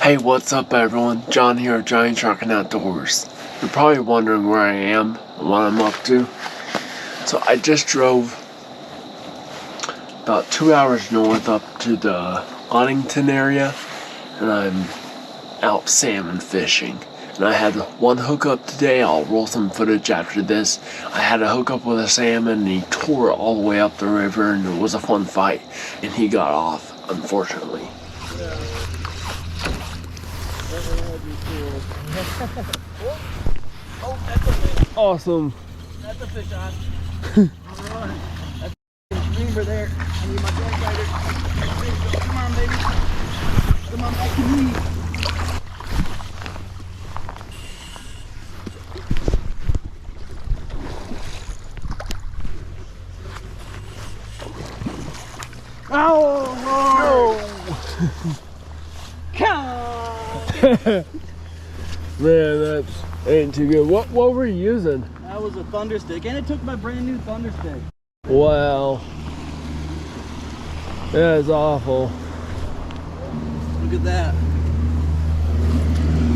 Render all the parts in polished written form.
Hey, what's up everyone? John here at Johnny Truckin' Outdoors. You're probably wondering where I am and what I'm up to. So I just drove about 2 hours north up to the Ludington area, and I'm out salmon fishing. And I had one hookup today. I'll roll some footage after this. I had a hookup with a salmon and he tore it all the way up the river, and it was a fun fight. And he got off, unfortunately. Oh, that's a fish. Awesome. That's a fish on. Alright. That's a reamer there. I need my drag lighter. Come on, baby. Come on back to me. Oh! Man, that ain't too good. What were you using? That was a thunder stick, and it took my brand new thunder stick. Wow. That is awful. Look at that.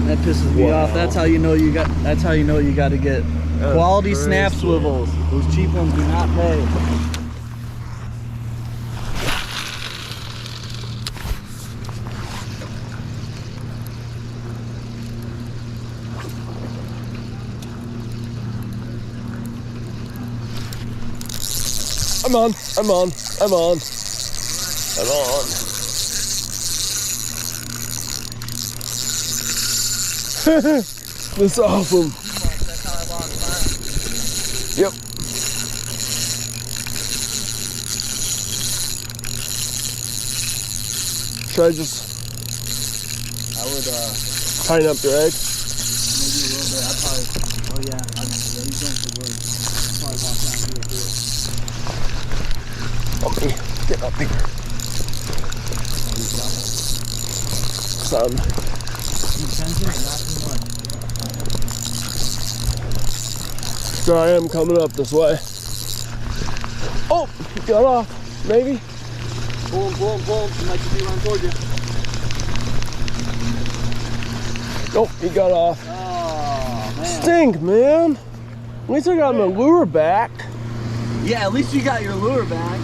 That pisses me off. That's how you know you got. That's how you know you got to get quality snap swivels. Those cheap ones do not pay. I'm on. This is awesome. That's how I lost mine. Yep. Should I just tighten up your egg? Maybe a little bit. I'd probably. Oh yeah. He's going for wood. I'd probably walk down here and do it. Let me get up here. Son. So I am coming up this way. Oh, he got off, maybe. Pull him. He might just be running toward you. Nope, he got off. Oh, man. Stink, man. At least I got my lure back. Yeah, at least you got your lure back.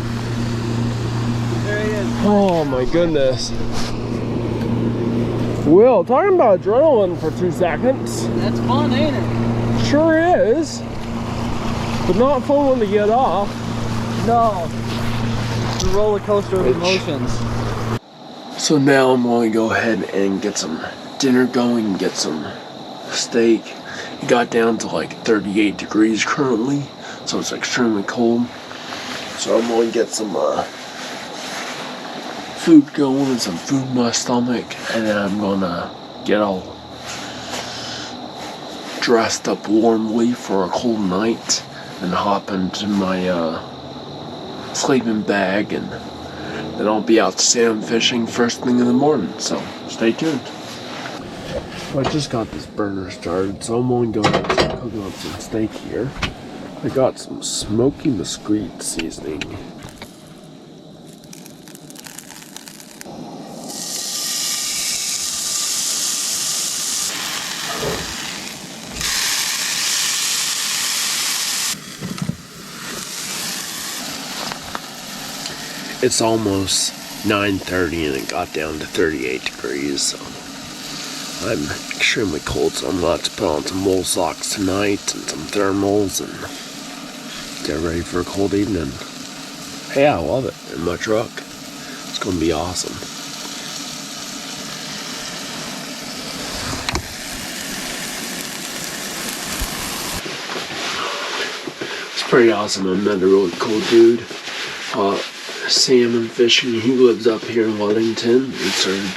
There he is. Oh my goodness. Will, talking about adrenaline for 2 seconds. That's fun, ain't it? Sure is. But not fun when to get off. No. It's a roller coaster of emotions. So now I'm going to go ahead and get some dinner going and get some steak. It got down to like 38 degrees currently, so it's extremely cold. So I'm going to get some food going and some food in my stomach, and then I'm going to get all dressed up warmly for a cold night and hop into my sleeping bag, and then I'll be out salmon fishing first thing in the morning, so stay tuned. I just got this burner started, so I'm going to go ahead and cook up some steak here. I got some smoky mesquite seasoning. It's almost 9:30 and it got down to 38 degrees, so I'm extremely cold, so I'm going to have to put on some wool socks tonight and some thermals and get ready for a cold evening. Hey, I love it in my truck. It's going to be awesome. It's pretty awesome. I met a really cool dude. Salmon fishing. He lives up here in Ludington. We started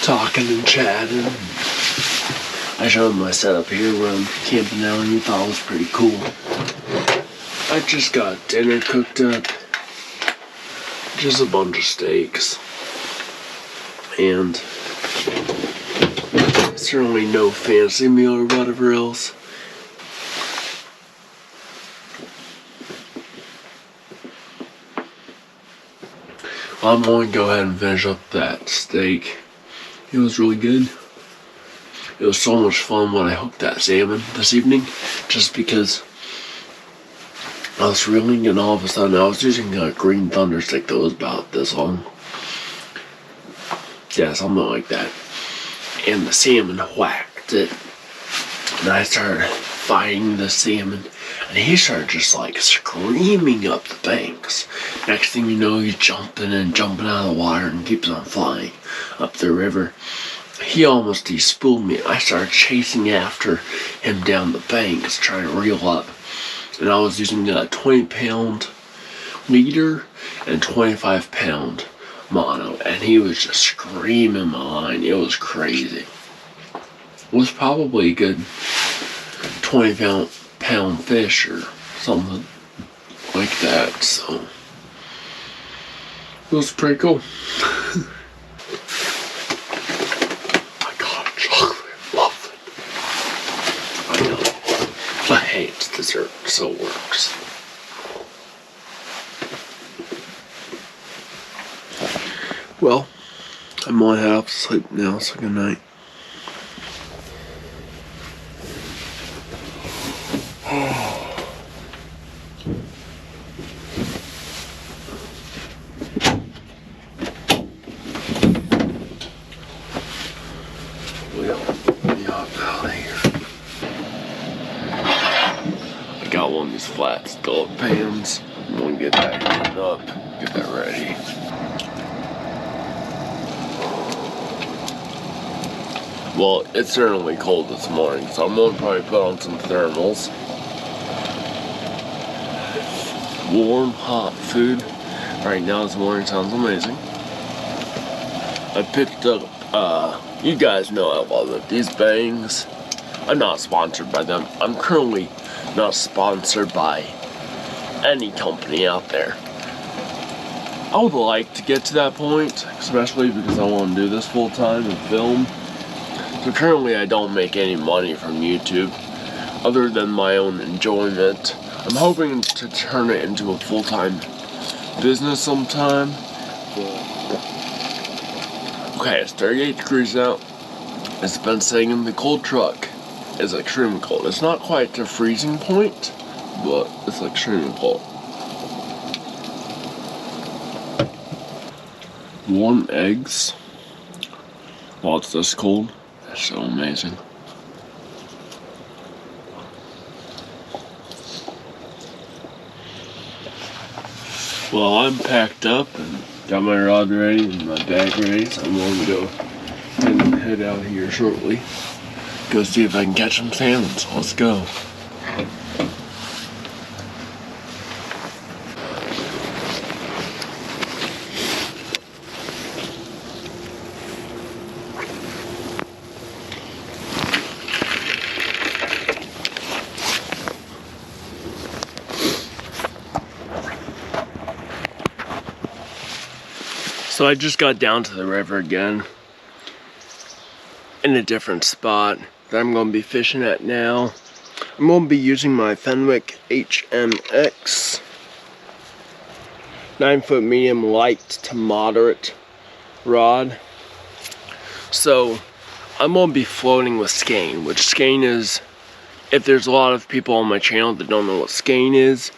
talking and chatting. I showed him my setup here where I'm camping now, and he thought it was pretty cool. I just got dinner cooked up. Just a bunch of steaks. And certainly no fancy meal or whatever else. I'm going to go ahead and finish up that steak. It was really good. It was so much fun when I hooked that salmon this evening, just because I was reeling and all of a sudden I was using a green thunder stick that was about this long. Yeah, something like that. And the salmon whacked it. And I started fighting the salmon. And he started just like screaming up the banks. Next thing you know, he's jumping and jumping out of the water and keeps on flying up the river. He almost despooled me. I started chasing after him down the banks, trying to reel up. And I was using a 20-pound leader and 25-pound mono. And he was just screaming my line. It was crazy. It was probably a good 20-pound fish or something like that. So it was pretty cool. But hey, it's dessert, so it works. Well, I'm gonna head off to sleep now, so good night. Well, let me hop out of here. Got one of these flat skillet pans. I'm gonna get that heated up, get that ready. Well, it's certainly cold this morning, so I'm gonna probably put on some thermals. Warm, hot food right now this morning sounds amazing. I picked up, you guys know I love it. These bangs, I'm not sponsored by them. I'm currently not sponsored by any company out there. I would like to get to that point, especially because I want to do this full time and film. So currently I don't make any money from YouTube other than my own enjoyment. I'm hoping to turn it into a full-time business sometime. Okay, it's 38 degrees out. It's been sitting in the cold truck. It's extremely cold. It's not quite to freezing point, but it's extremely cold. Warm eggs while it's this cold. That's so amazing. Well, I'm packed up and got my rod ready and my bag ready, so I'm going to go and head out here shortly. Go see if I can catch some salmon, so let's go. So I just got down to the river again in a different spot that I'm going to be fishing at now. I'm going to be using my Fenwick HMX 9-foot medium light to moderate rod. So I'm going to be floating with skein, which skein is, if there's a lot of people on my channel that don't know what skein is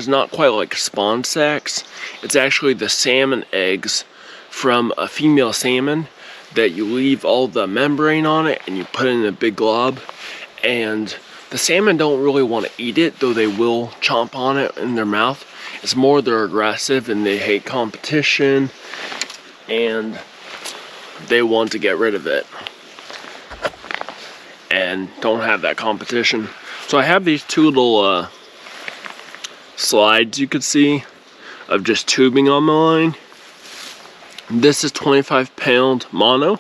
not quite like spawn sacks. It's actually the salmon eggs from a female salmon that you leave all the membrane on it and you put it in a big glob. And the salmon don't really want to eat it, though they will chomp on it in their mouth. It's more they're aggressive and they hate competition and they want to get rid of it and don't have that competition. So I have these two little slides you could see of just tubing on my line. This is 25-pound mono.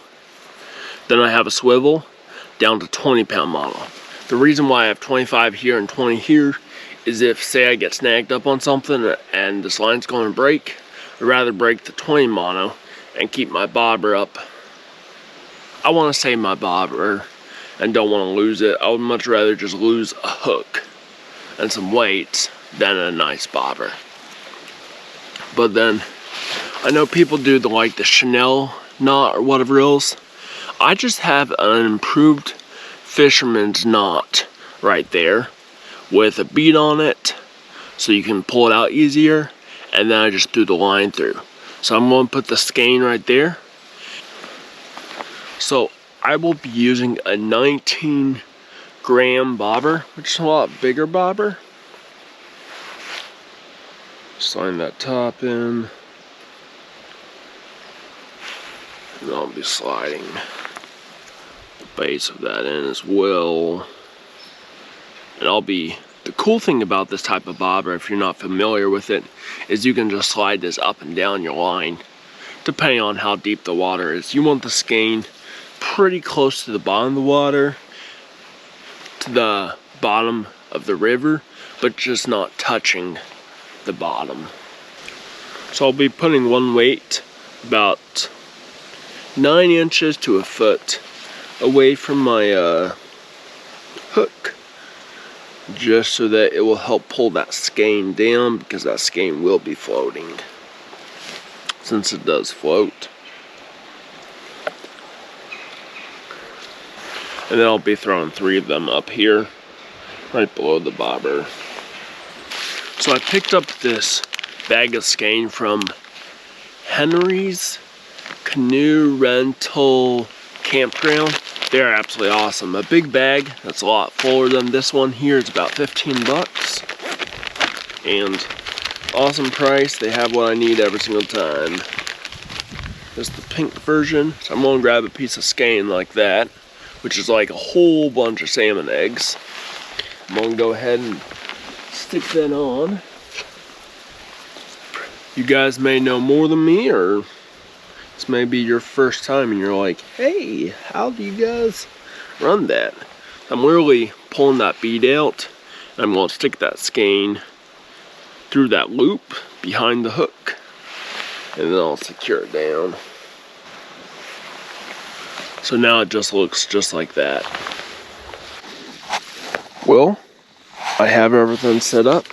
Then I have a swivel down to 20-pound mono. The reason why I have 25 here and 20 here is if, say, I get snagged up on something and this line's going to break, I'd rather break the 20 mono and keep my bobber up. I want to save my bobber and don't want to lose it. I would much rather just lose a hook and some weights than a nice bobber. But then I know people do the Chanel knot or whatever else. I just have an improved fisherman's knot right there with a bead on it so you can pull it out easier, and then I just threw the line through. So I'm going to put the skein right there. So I will be using a 19-gram bobber, which is a lot bigger bobber. Slide that top in. And I'll be sliding the base of that in as well. And the cool thing about this type of bobber, if you're not familiar with it, is you can just slide this up and down your line, depending on how deep the water is. You want the skein pretty close to the bottom of the water, to the bottom of the river, but just not touching the bottom. So I'll be putting one weight about 9 inches to a foot away from my hook, just so that it will help pull that skein down, because that skein will be floating, since it does float. And then I'll be throwing 3 of them up here, right below the bobber. So I picked up this bag of skein from Henry's Canoe Rental Campground. They're absolutely awesome. A big bag that's a lot fuller than this one here. It's about 15 bucks. And awesome price. They have what I need every single time. This is the pink version. So I'm gonna grab a piece of skein like that, which is like a whole bunch of salmon eggs. I'm gonna go ahead and stick that on. You guys may know more than me, or this may be your first time and you're like, hey, how do you guys run that? I'm literally pulling that bead out, and I'm going to stick that skein through that loop behind the hook, and then I'll secure it down. So now it just looks just like that. Well, I have everything set up.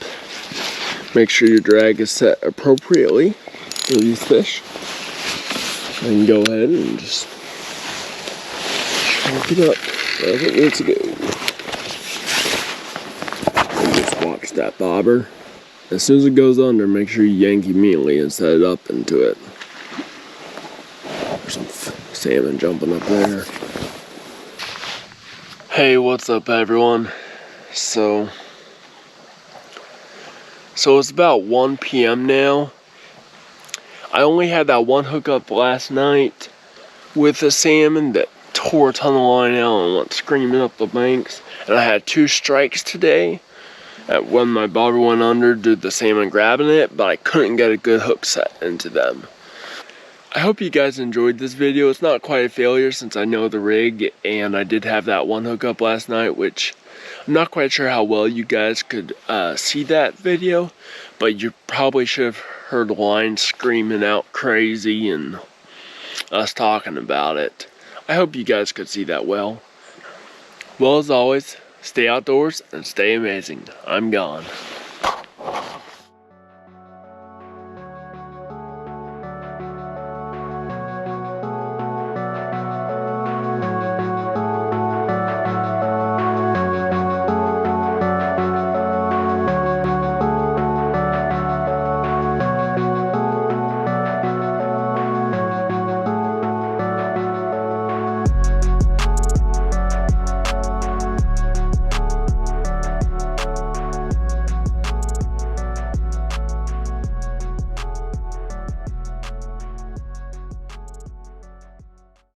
Make sure your drag is set appropriately for these fish. And go ahead and just sharp it up as it needs to go. And just watch that bobber. As soon as it goes under, make sure you yank immediately and set it up into it. There's some salmon jumping up there. Hey, what's up everyone? So it's about 1 p.m. now. I only had that one hookup last night with a salmon that tore a ton of line out and went screaming up the banks. And I had 2 strikes today. When my bobber went under, did the salmon grabbing it, but I couldn't get a good hook set into them. I hope you guys enjoyed this video. It's not quite a failure since I know the rig, and I did have that one hookup last night, which I'm not quite sure how well you guys could see that video, but you probably should have heard the line screaming out crazy and us talking about it. I hope you guys could see that well. Well, as always, stay outdoors and stay amazing. I'm gone.